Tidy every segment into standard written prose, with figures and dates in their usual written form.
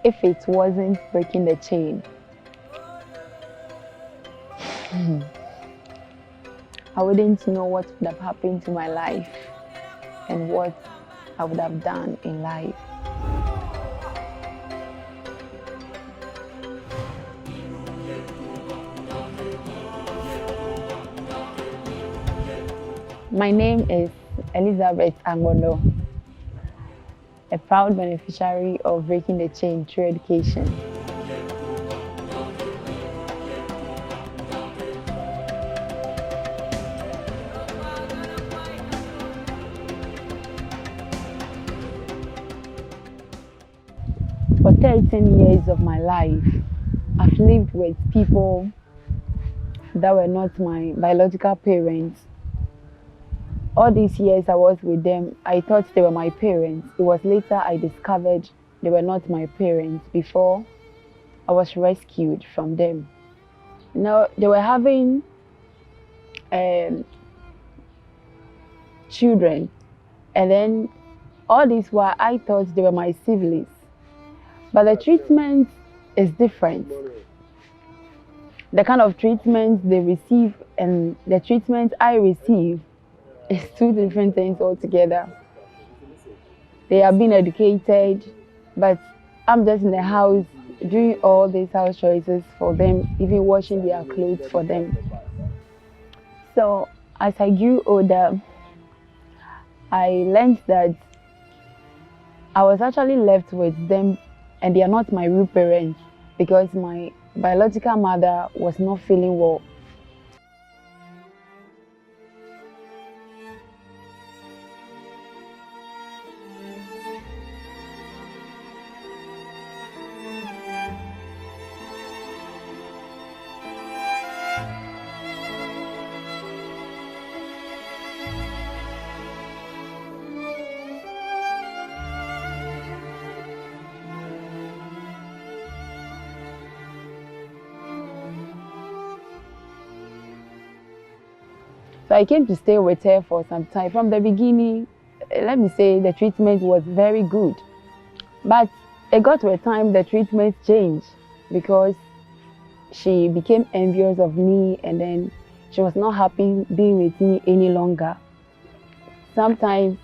if it wasn't breaking the chain, I wouldn't know what would have happened to my life and what I would have done in life. My name is Elisabeth, a proud beneficiary of breaking the chain through education. For 13 years of my life, I've lived with people that were not my biological parents. All these years I was with them, I thought they were my parents. It was later I discovered they were not my parents before I was rescued from them. Now, they were having children, and then all this while I thought they were my siblings. But the treatment is different. The kind of treatment they receive and the treatment I receive is two different things altogether. They have been educated, but I'm just in the house doing all these house choices for them, even washing their clothes for them. So as I grew older, I learned that I was actually left with them, and they are not my real parents because my biological mother was not feeling well. So I came to stay with her for some time. From the beginning, let me say the treatment was very good. But it got to a time the treatment changed because she became envious of me, and then she was not happy being with me any longer. Sometimes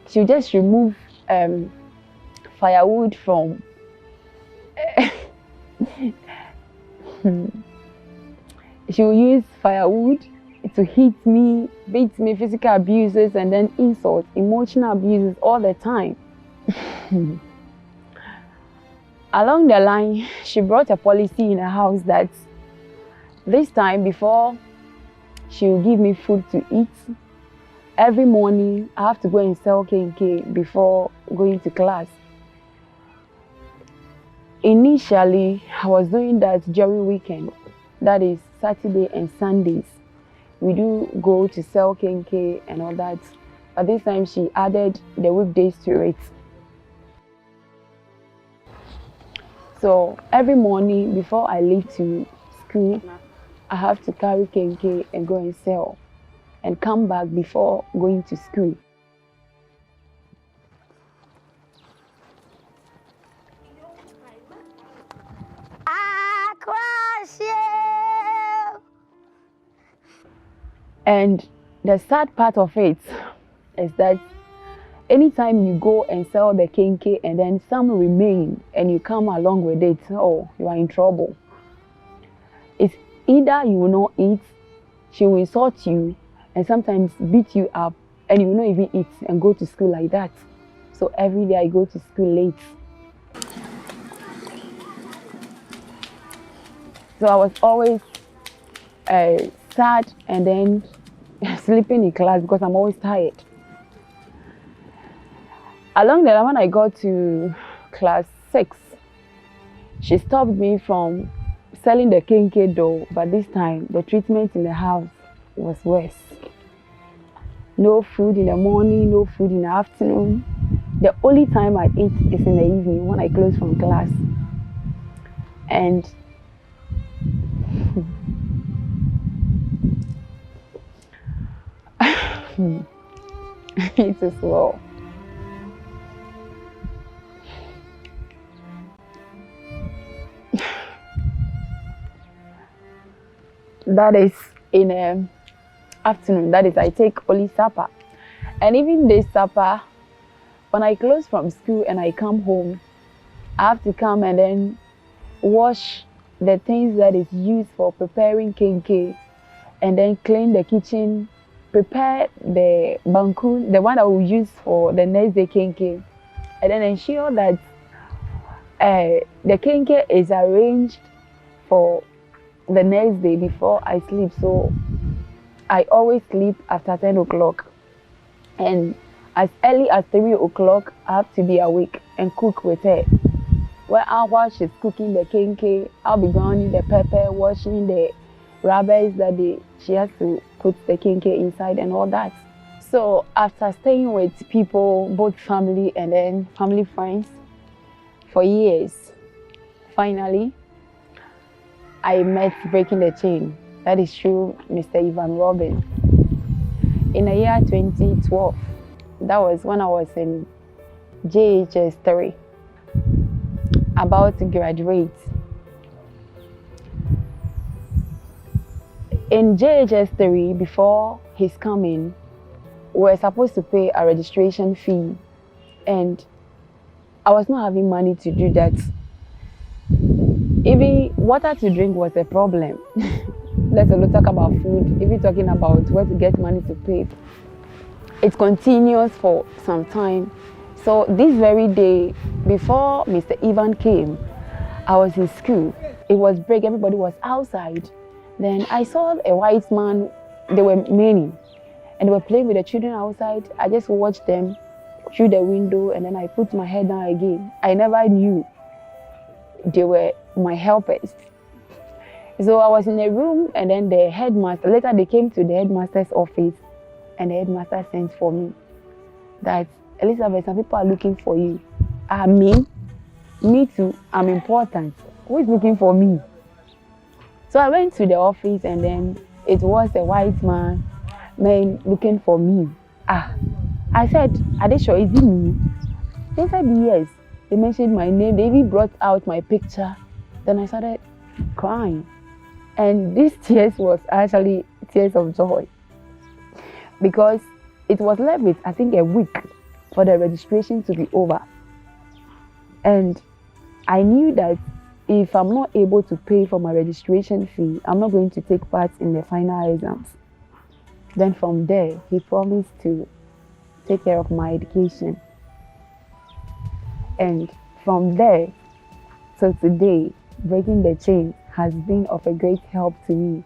she would just remove firewood from she will use firewood to hit me, beat me, physical abuses, and then insults, emotional abuses all the time. Along the line, she brought a policy in the house that this time, before she will give me food to eat, every morning I have to go and sell KK before going to class. Initially, I was doing that during weekend, that is Saturday and Sundays. We do go to sell KK and all that, but this time she added the weekdays to it. So every morning before I leave to school, I have to carry KK and go and sell and come back before going to school. And the sad part of it is that anytime you go and sell the KK and then some remain and you come along with it, oh, you are in trouble. It's either you will not eat, she will insult you and sometimes beat you up, and you will not even eat and go to school like that. So every day I go to school late. So I was always sad and then sleeping in class because I'm always tired. Along the line, when I got to class 6, she stopped me from selling the KK dough, but this time the treatment in the house was worse. No food in the morning, no food in the afternoon. The only time I eat is in the evening when I close from class. And it is well. that is in the afternoon. That is, I take only supper. And even this supper, when I close from school and I come home, I have to come and then wash the things that is used for preparing kenke, and then clean the kitchen, prepare the banku, the one I will use for the next day kenke, and then ensure that the kenke is arranged for the next day before I sleep. So I always sleep after 10 o'clock, and as early as 3 o'clock I have to be awake and cook with her. While she's cooking the kenke, I'll be grinding the pepper, washing the rubbers that she has to put the kenke inside and all that. So after staying with people, both family and then family friends, for years, finally, I met Breaking the Chain. That is through Mr. Ivan Robin. In the year 2012, that was when I was in JHS 3, about to graduate. In JHS 3, before his coming, we were supposed to pay a registration fee, and I was not having money to do that. Even water to drink was a problem. Let alone talk about food. Even talking about where to get money to pay, it continues for some time. So this very day, before Mr. Ivan came, I was in school. It was break, everybody was outside. Then I saw a white man, there were many, and they were playing with the children outside. I just watched them through the window, and then I put my head down again. I never knew they were my helpers. So I was in a room, and then the headmaster, later they came to the headmaster's office, and the headmaster sent for me that, Elisabeth, some people are looking for you. Me too, I'm important. Who is looking for me? So I went to the office, and then it was a white man looking for me. I said, are they sure? Is it me? They said yes. They mentioned my name. They even brought out my picture. Then I started crying. And these tears was actually tears of joy, because it was left with, I think, a week for the registration to be over. And I knew that if I'm not able to pay for my registration fee, I'm not going to take part in the final exams. Then from there, he promised to take care of my education. And from there till today, Breaking the Chain has been of a great help to me.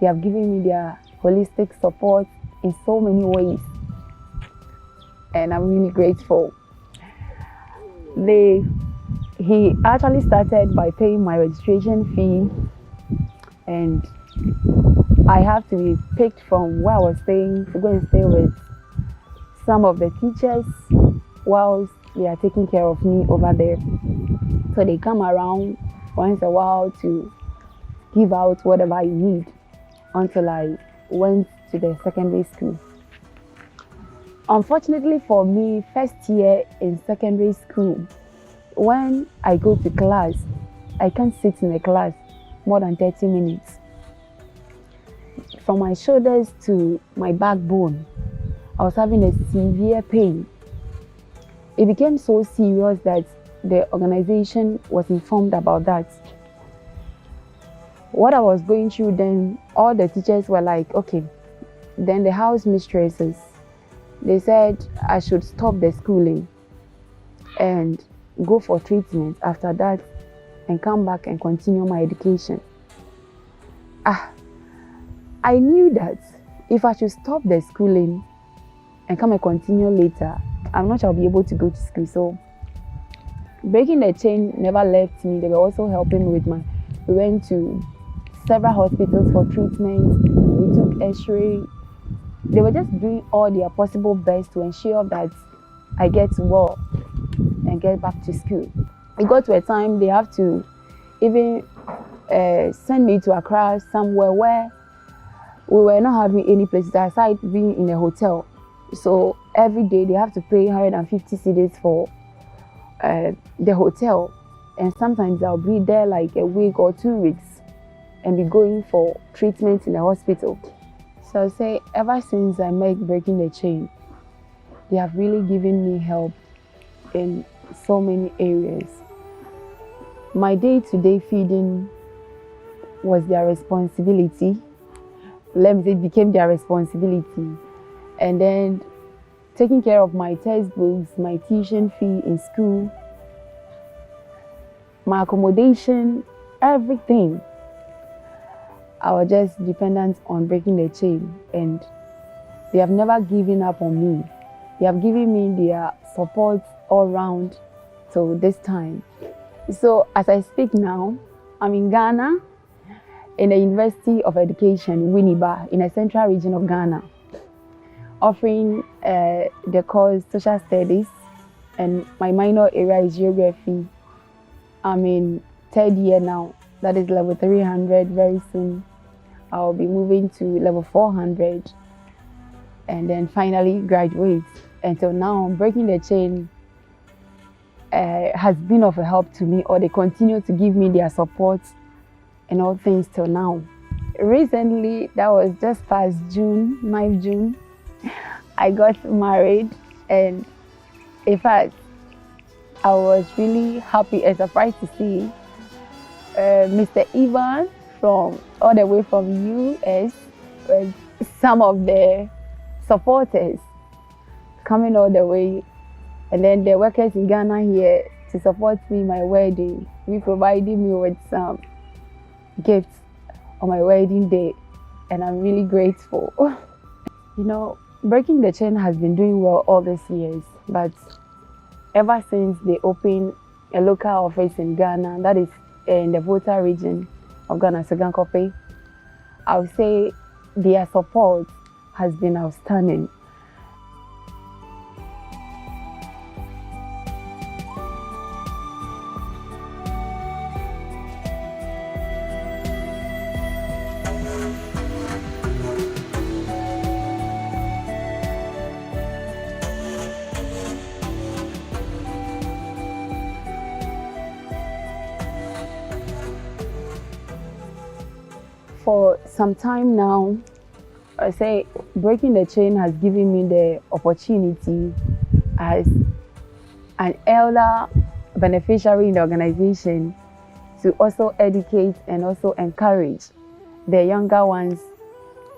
They have given me their holistic support in so many ways, and I'm really grateful. He actually started by paying my registration fee, and I have to be picked from where I was staying to go and stay with some of the teachers whilst they are taking care of me over there. So they come around once a while to give out whatever I need until I went to the secondary school. Unfortunately for me, first year in secondary school, when I go to class, I can't sit in a class more than 30 minutes. From my shoulders to my backbone, I was having a severe pain. It became so serious that the organization was informed about that. What I was going through then, all the teachers were like, okay. Then the house mistresses, they said I should stop the schooling and go for treatment after that and come back and continue my education. I knew that if I should stop the schooling and come and continue later, I'm not sure I'll be able to go to school. So Breaking the Chain never left me. They were also helping me with we went to several hospitals for treatment. We took x-ray. They were just doing all their possible best to ensure that I get well and get back to school. It got to a time they have to even send me to Accra, somewhere where we were not having any places aside being in a hotel. So every day they have to pay 150 cedis for the hotel, and sometimes I'll be there like a week or 2 weeks, and be going for treatment in the hospital. So I'll say ever since I made Breaking the Chain, they have really given me help in so many areas. My day-to-day feeding was their responsibility. Let me say it became their responsibility. And then taking care of my textbooks, my tuition fee in school, my accommodation, everything. I was just dependent on Breaking the Chain, and they have never given up on me. They have given me their support all round till this time. So as I speak now, I'm in Ghana, in the University of Education, Winneba, in the central region of Ghana, offering the course Social Studies, and my minor area is Geography. I'm in third year now, that is level 300. Very soon I'll be moving to level 400 and then finally graduate. Until now, Breaking the Chain has been of a help to me, or they continue to give me their support and all things till now. Recently, that was just past June, 9th June, I got married, and in fact, I was really happy and surprised to see Mr. Ivan from all the way from US with some of the supporters coming all the way, and then the workers in Ghana here to support me in my wedding. We provided me with some gifts on my wedding day, and I'm really grateful. You know, Breaking the Chain has been doing well all these years, but ever since they opened a local office in Ghana, that is in the Volta region of Ghana, Segankope, I would say their support has been outstanding. For some time now, I say Breaking the Chain has given me the opportunity as an elder beneficiary in the organization to also educate and also encourage the younger ones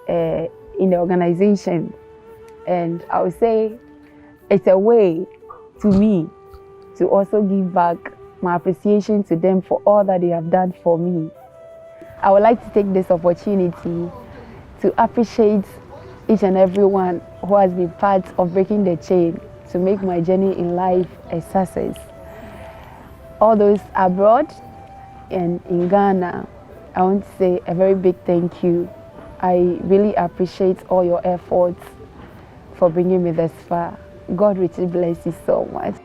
in the organization. And I would say it's a way to me to also give back my appreciation to them for all that they have done for me. I would like to take this opportunity to appreciate each and everyone who has been part of Breaking the Chain to make my journey in life a success. All those abroad and in Ghana, I want to say a very big thank you. I really appreciate all your efforts for bringing me this far. God richly bless you so much.